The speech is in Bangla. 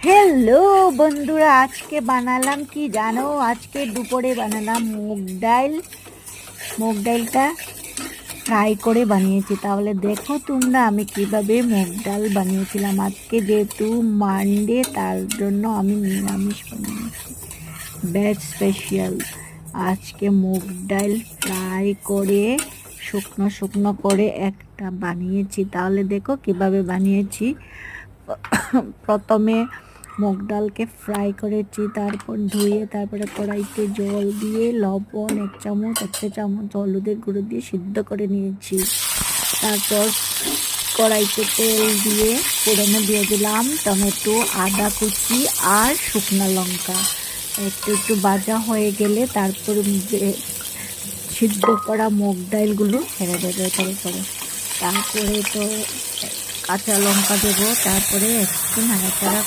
হ্যালো বন্ধুরা, আজকে বানালাম কি জানো? আজকে দুপুরে বানালাম মুগ ডালটা ফ্রাই করে বানিয়েছি। তাহলে দেখো তোমরা আমি কিভাবে মুগ ডাল বানিয়েছিলাম। আজকে যেহেতু মানডে, তার জন্য আমি নিরামিষ বানিয়েছি, ভেজ স্পেশাল। আজকে মুগ ডাল ফ্রাই করে শুকনো শুকনো করে একটা বানিয়েছি। তাহলে দেখো কিভাবে বানিয়েছি। প্রথমে মুগ ডালকে ফ্রাই করেছি, তারপর ধুয়ে তারপরে কড়াইতে জল দিয়ে লবণ 1 চামচ হলুদের গুঁড়ো দিয়ে সিদ্ধ করে নিয়েছি। তারপর কড়াইতে তেল দিয়ে ফোড়নে দিয়ে দিলাম টমেটো, আদা কুচি আর শুকনো লঙ্কা। একটু একটু ভাজা হয়ে গেলে তারপর সিদ্ধ করা মুগ ডালগুলো ছেড়ে দেবে করে। তারপরে তো কাঁচা লঙ্কা দেবো, তারপরে একটু নাড়াচাড়া